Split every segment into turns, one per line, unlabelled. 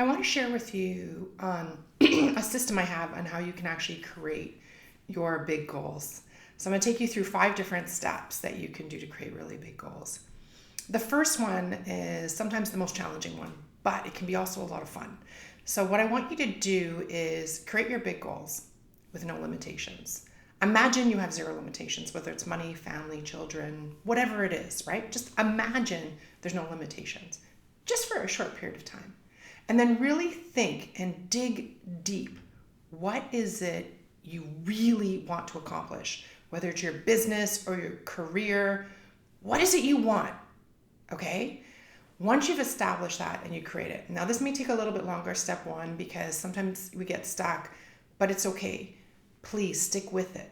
I want to share with you a system I have on how you can actually create your big goals. So I'm going to take you through 5 different steps that you can do to create really big goals. The first one is sometimes the most challenging one, but it can be also a lot of fun. So what I want you to do is create your big goals with no limitations. Imagine you have 0 limitations, whether it's money, family, children, whatever it is, right? Just imagine there's no limitations, just for a short period of time. And then really think and dig deep. What is it you really want to accomplish? Whether it's your business or your career, what is it you want? Okay? Once you've established that and you create it. Now, this may take a little bit longer, step 1, because sometimes we get stuck, but it's okay. Please stick with it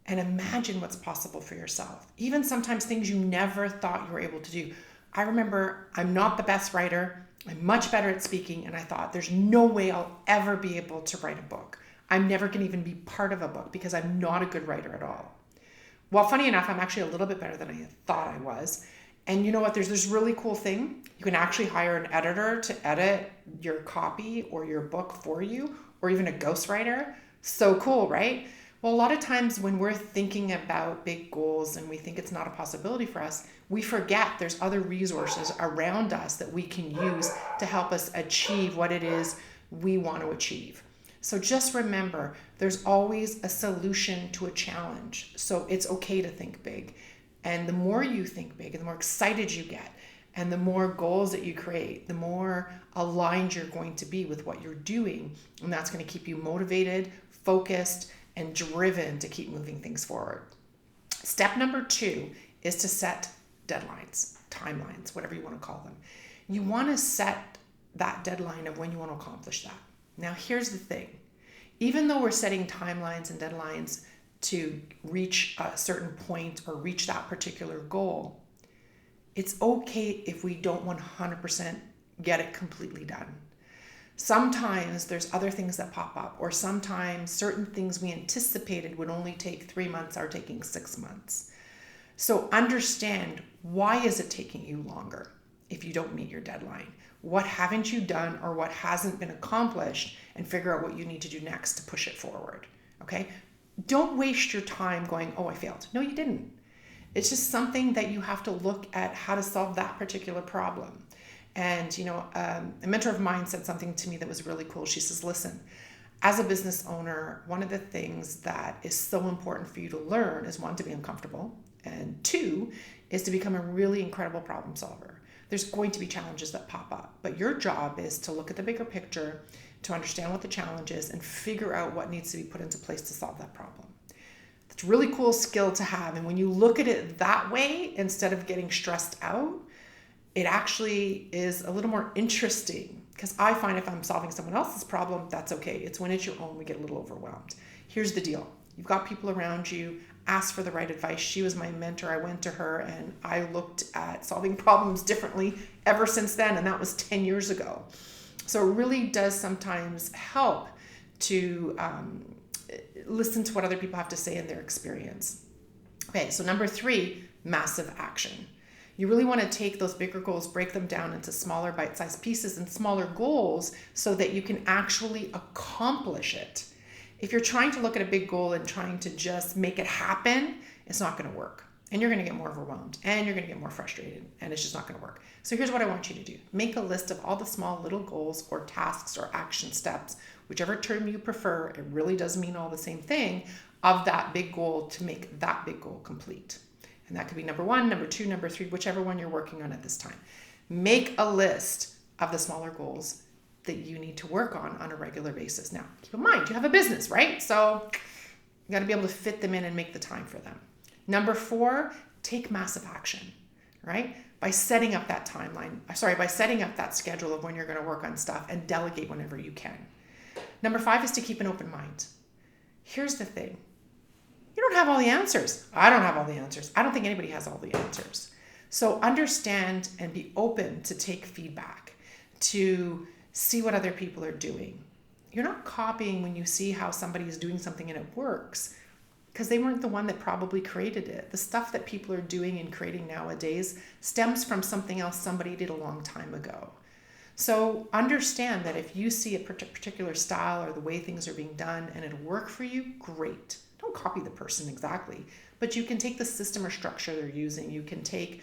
and imagine what's possible for yourself. Even sometimes things you never thought you were able to do. I remember I'm not the best writer. I'm much better at speaking, and I thought there's no way I'll ever be able to write a book. I'm never going to even be part of a book because I'm not a good writer at all. Well, funny enough, I'm actually a little bit better than I thought I was. And you know what? There's this really cool thing. You can actually hire an editor to edit your copy or your book for you, or even a ghostwriter. So cool, right? Well, a lot of times when we're thinking about big goals and we think it's not a possibility for us, we forget there's other resources around us that we can use to help us achieve what it is we want to achieve. So just remember, there's always a solution to a challenge. So it's okay to think big. And the more you think big and the more excited you get and the more goals that you create, the more aligned you're going to be with what you're doing. And that's going to keep you motivated, focused, and driven to keep moving things forward. Step number 2 is to set deadlines, timelines, whatever you want to call them. You want to set that deadline of when you want to accomplish that. Now, here's the thing. Even though we're setting timelines and deadlines to reach a certain point or reach that particular goal, it's okay if we don't 100% get it completely done. Sometimes there's other things that pop up, or sometimes certain things we anticipated would only take 3 months are taking 6 months. So understand, why is it taking you longer if you don't meet your deadline? What haven't you done or what hasn't been accomplished, and figure out what you need to do next to push it forward, okay? Don't waste your time going, oh, I failed. No, you didn't. It's just something that you have to look at how to solve that particular problem. And, a mentor of mine said something to me that was really cool. She says, listen, as a business owner, one of the things that is so important for you to learn is, 1, to be uncomfortable, and 2, is to become a really incredible problem solver. There's going to be challenges that pop up, but your job is to look at the bigger picture, to understand what the challenge is, and figure out what needs to be put into place to solve that problem. It's a really cool skill to have. And when you look at it that way, instead of getting stressed out, it actually is a little more interesting, because I find if I'm solving someone else's problem, that's okay. It's when it's your own, we get a little overwhelmed. Here's the deal. You've got people around you. Ask for the right advice. She was my mentor. I went to her and I looked at solving problems differently ever since then. And that was 10 years ago. So it really does sometimes help to listen to what other people have to say in their experience. Okay, so number 3, massive action. You really want to take those bigger goals, break them down into smaller bite-sized pieces and smaller goals so that you can actually accomplish it. If you're trying to look at a big goal and trying to just make it happen, it's not going to work. And you're going to get more overwhelmed and you're going to get more frustrated, and it's just not going to work. So here's what I want you to do. Make a list of all the small little goals or tasks or action steps, whichever term you prefer. It really does mean all the same thing, of that big goal to make that big goal complete. And that could be number 1, number 2, number 3, whichever one you're working on at this time. Make a list of the smaller goals that you need to work on a regular basis. Now, keep in mind, you have a business, right? So you got to be able to fit them in and make the time for them. Number 4, take massive action, right? By setting up that by setting up that schedule of when you're going to work on stuff, and delegate whenever you can. Number 5 is to keep an open mind. Here's the thing. You don't have all the answers. I don't have all the answers. I don't think anybody has all the answers. So understand and be open to take feedback, to see what other people are doing. You're not copying when you see how somebody is doing something and it works, because they weren't the one that probably created it. The stuff that people are doing and creating nowadays stems from something else somebody did a long time ago. So understand that if you see a particular style or the way things are being done and it'll work for you, great. Don't copy the person exactly, but you can take the system or structure they're using. You can take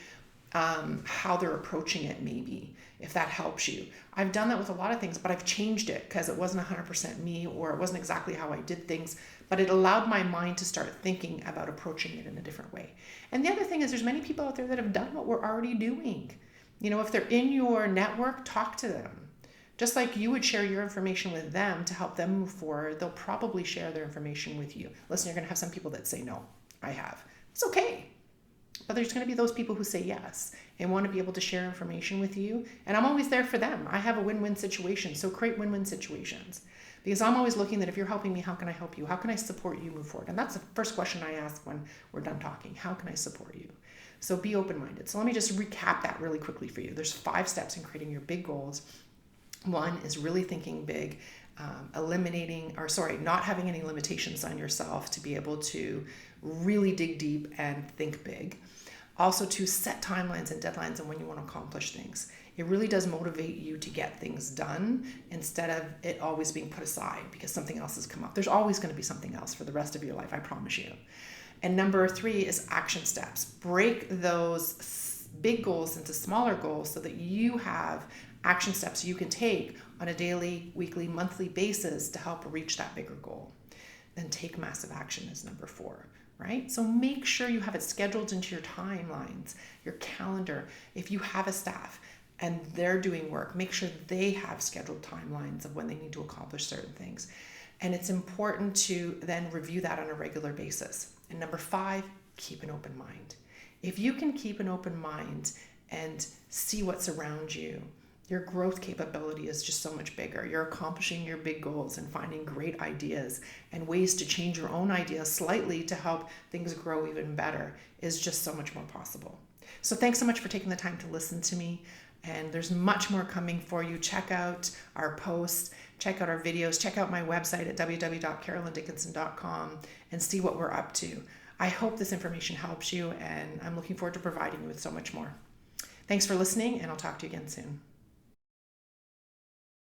how they're approaching it, maybe, if that helps you. I've done that with a lot of things, but I've changed it because it wasn't 100% me, or it wasn't exactly how I did things, but it allowed my mind to start thinking about approaching it in a different way. And the other thing is there's many people out there that have done what we're already doing. If they're in your network, talk to them. Just like you would share your information with them to help them move forward, they'll probably share their information with you. Listen, you're going to have some people that say, no, I have. It's okay. But there's going to be those people who say yes and want to be able to share information with you. And I'm always there for them. I have a win-win situation. So create win-win situations. Because I'm always looking that if you're helping me, how can I help you? How can I support you move forward? And that's the first question I ask when we're done talking. How can I support you? So be open-minded. So let me just recap that really quickly for you. There's 5 steps in creating your big goals. One is really thinking big, not having any limitations on yourself to be able to really dig deep and think big. Also, to set timelines and deadlines on when you want to accomplish things. It really does motivate you to get things done instead of it always being put aside because something else has come up. There's always going to be something else for the rest of your life, I promise you. And number 3 is action steps. Break those big goals into smaller goals so that you have action steps you can take on a daily, weekly, monthly basis to help reach that bigger goal. Then take massive action is number 4, right? So make sure you have it scheduled into your timelines, your calendar. If you have a staff and they're doing work, make sure they have scheduled timelines of when they need to accomplish certain things. And it's important to then review that on a regular basis. And number 5, keep an open mind. If you can keep an open mind and see what's around you, your growth capability is just so much bigger. You're accomplishing your big goals and finding great ideas and ways to change your own ideas slightly to help things grow even better is just so much more possible. So thanks so much for taking the time to listen to me. And there's much more coming for you. Check out our posts, check out our videos, check out my website at www.carolyndickinson.com and see what we're up to. I hope this information helps you, and I'm looking forward to providing you with so much more. Thanks for listening, and I'll talk to you again soon.